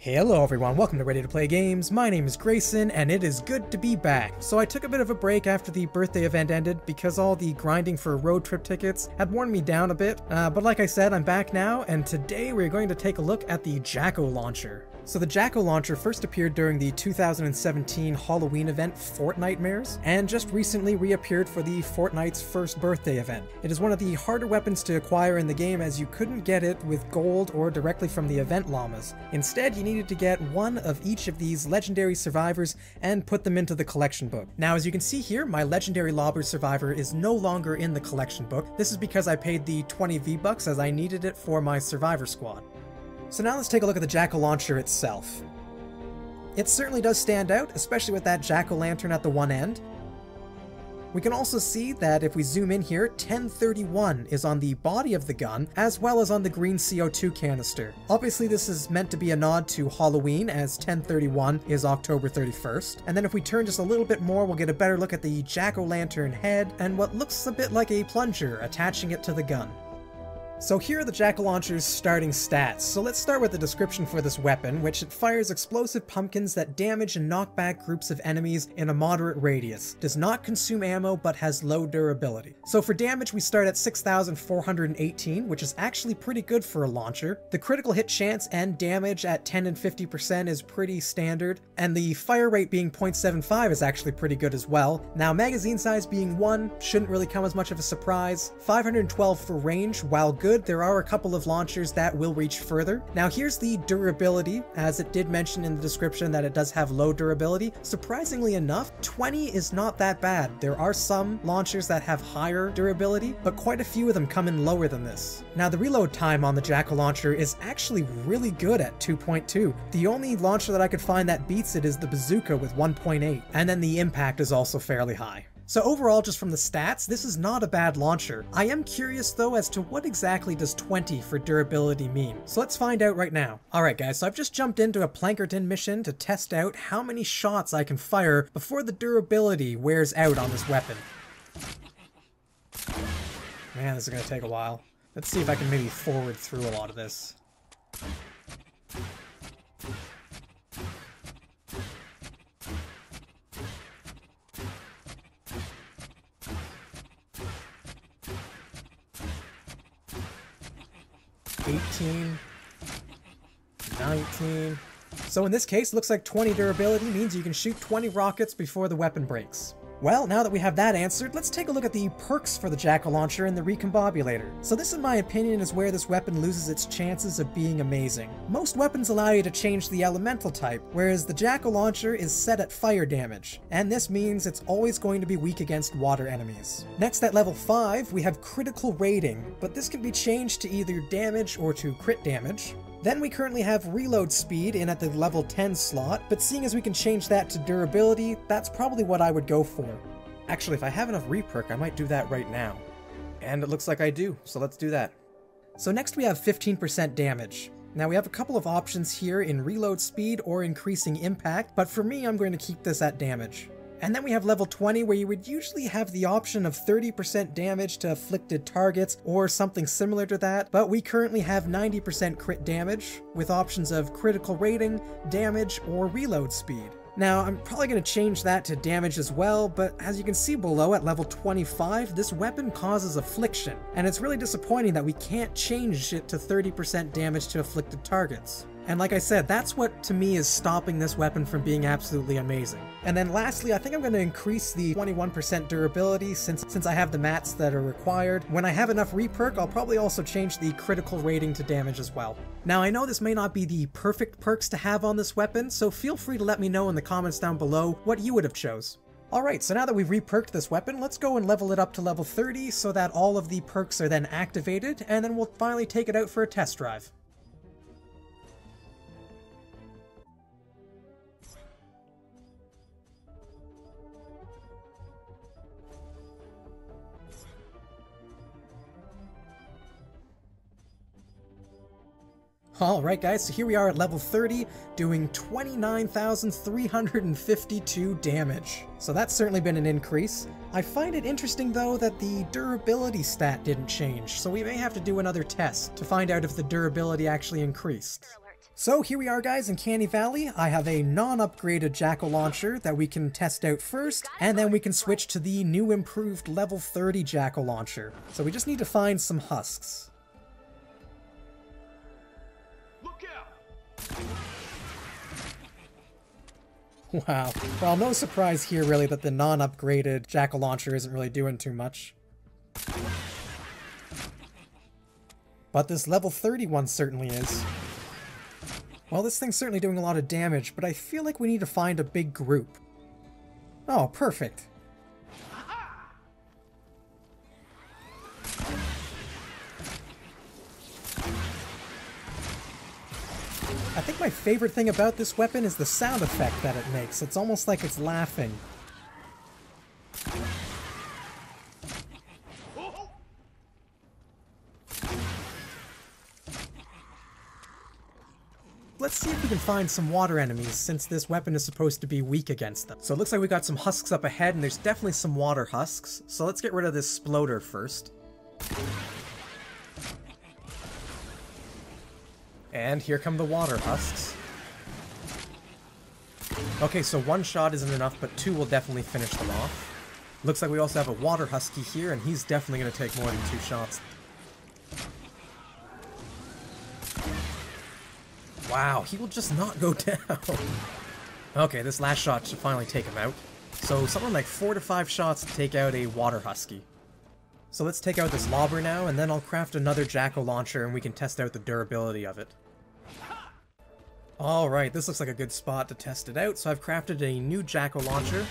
Hello everyone, welcome to Ready to Play Games. My name is Grayson, and it is good to be back. So I took a bit of a break after the birthday event ended because all the grinding for road trip tickets had worn me down a bit. But like I said, I'm back now, and today we're going to take a look at the Jacko Launcher. So the Jacko Launcher first appeared during the 2017 Halloween event Fortnite, and just recently reappeared for the Fortnite's first birthday event. It is one of the harder weapons to acquire in the game, as you couldn't get it with gold or directly from the event llamas. Instead, you needed to get one of each of these legendary survivors and put them into the collection book. Now, as you can see here, my legendary lobber survivor is no longer in the collection book. This is because I paid the 20 V-Bucks as I needed it for my survivor squad. So now let's take a look at the Jacko Launcher itself. It certainly does stand out, especially with that jack-o'-lantern at the one end. We can also see that if we zoom in here, 1031 is on the body of the gun, as well as on the green CO2 canister. Obviously this is meant to be a nod to Halloween, as 1031 is October 31st. And then if we turn just a little bit more, we'll get a better look at the jack-o'-lantern head, and what looks a bit like a plunger attaching it to the gun. So here are the Jack-O-Launcher's starting stats. So let's start with the description for this weapon, which it fires explosive pumpkins that damage and knock back groups of enemies in a moderate radius. Does not consume ammo, but has low durability. So for damage, we start at 6,418, which is actually pretty good for a launcher. The critical hit chance and damage at 10 and 50% is pretty standard, and the fire rate being 0.75 is actually pretty good as well. Now, magazine size being 1 shouldn't really come as much of a surprise. 512 for range, while good, there are a couple of launchers that will reach further. Now here's the durability, as it did mention in the description that it does have low durability. Surprisingly enough, 20 is not that bad. There are some launchers that have higher durability, but quite a few of them come in lower than this. Now the reload time on the Jacko Launcher is actually really good at 2.2. The only launcher that I could find that beats it is the Bazooka with 1.8, and then the impact is also fairly high. So overall, just from the stats, this is not a bad launcher. I am curious though as to what exactly does 20 for durability mean. So let's find out right now. Alright guys, so I've just jumped into a Plankerton mission to test out how many shots I can fire before the durability wears out on this weapon. Man, this is gonna take a while. Let's see if I can maybe forward through a lot of this. $18, $19. So in this case, looks like 20 durability means you can shoot 20 rockets before the weapon breaks. Well, now that we have that answered, let's take a look at the perks for the Jacko Launcher and the Recombobulator. So this, in my opinion, is where this weapon loses its chances of being amazing. Most weapons allow you to change the elemental type, whereas the Jacko Launcher is set at fire damage, and this means it's always going to be weak against water enemies. Next, at level 5, we have critical rating, but this can be changed to either damage or to crit damage. Then we currently have reload speed in at the level 10 slot, but seeing as we can change that to durability, that's probably what I would go for. Actually, if I have enough Re-Perk, I might do that right now. And it looks like I do, so let's do that. So next we have 15% damage. Now we have a couple of options here in reload speed or increasing impact, but for me I'm going to keep this at damage. And then we have level 20, where you would usually have the option of 30% damage to afflicted targets or something similar to that, but we currently have 90% crit damage with options of critical rating, damage, or reload speed. Now, I'm probably going to change that to damage as well, but as you can see below at level 25, this weapon causes affliction, and it's really disappointing that we can't change it to 30% damage to afflicted targets. And like I said, that's what to me is stopping this weapon from being absolutely amazing. And then lastly, I think I'm going to increase the 21% durability since I have the mats that are required. When I have enough Re-Perk, I'll probably also change the critical rating to damage as well. Now I know this may not be the perfect perks to have on this weapon, so feel free to let me know in the comments down below what you would have chose. Alright, so now that we've re-perked this weapon, let's go and level it up to level 30 so that all of the perks are then activated, and then we'll finally take it out for a test drive. Alright guys, so here we are at level 30, doing 29,352 damage. So that's certainly been an increase. I find it interesting though that the durability stat didn't change, so we may have to do another test to find out if the durability actually increased. So here we are guys in Canny Valley. I have a non-upgraded Jackal launcher that we can test out first, and then we can switch to the new improved level 30 Jackal launcher. So we just need to find some husks. Look out! Wow. Well, no surprise here really that the non-upgraded Jackal launcher isn't really doing too much. But this level 30 one certainly is. Well, this thing's certainly doing a lot of damage, but I feel like we need to find a big group. Oh, perfect. I think my favorite thing about this weapon is the sound effect that it makes. It's almost like it's laughing. Let's see if we can find some water enemies, since this weapon is supposed to be weak against them. So it looks like we got some husks up ahead, and there's definitely some water husks. So let's get rid of this sploder first. And here come the water husks. Okay, so one shot isn't enough, but two will definitely finish them off. Looks like we also have a water husky here, and he's definitely going to take more than 2 shots. Wow, he will just not go down. Okay, this last shot should finally take him out. So something like 4 to 5 shots to take out a water husky. So let's take out this lobber now, and then I'll craft another Jackal launcher and we can test out the durability of it. Alright, this looks like a good spot to test it out, so I've crafted a new Jackal launcher.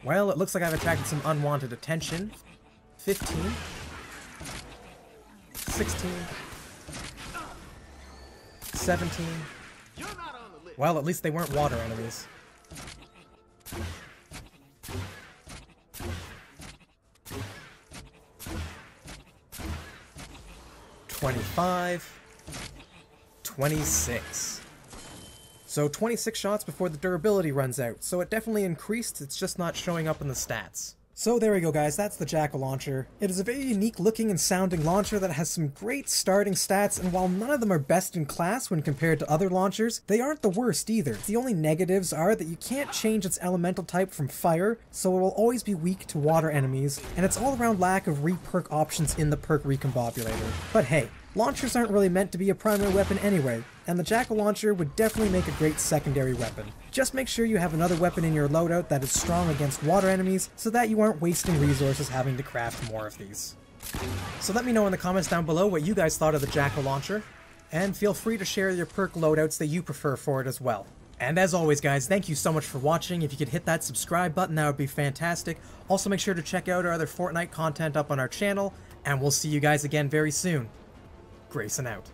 Well, it looks like I've attracted some unwanted attention. 15. 16. 17. Well, at least they weren't water enemies. 25. 26. So 26 shots before the durability runs out, so it definitely increased, it's just not showing up in the stats. So there we go guys, that's the Jackal launcher. It is a very unique looking and sounding launcher that has some great starting stats, and while none of them are best in class when compared to other launchers, they aren't the worst either. The only negatives are that you can't change its elemental type from fire, so it will always be weak to water enemies, and its all-around lack of re-perk options in the perk Recombobulator. But hey, launchers aren't really meant to be a primary weapon anyway, and the Jackal launcher would definitely make a great secondary weapon. Just make sure you have another weapon in your loadout that is strong against water enemies so that you aren't wasting resources having to craft more of these. So let me know in the comments down below what you guys thought of the Jackal launcher, and feel free to share your perk loadouts that you prefer for it as well. And as always guys, thank you so much for watching. If you could hit that subscribe button, that would be fantastic. Also make sure to check out our other Fortnite content up on our channel, and we'll see you guys again very soon. Grayson out.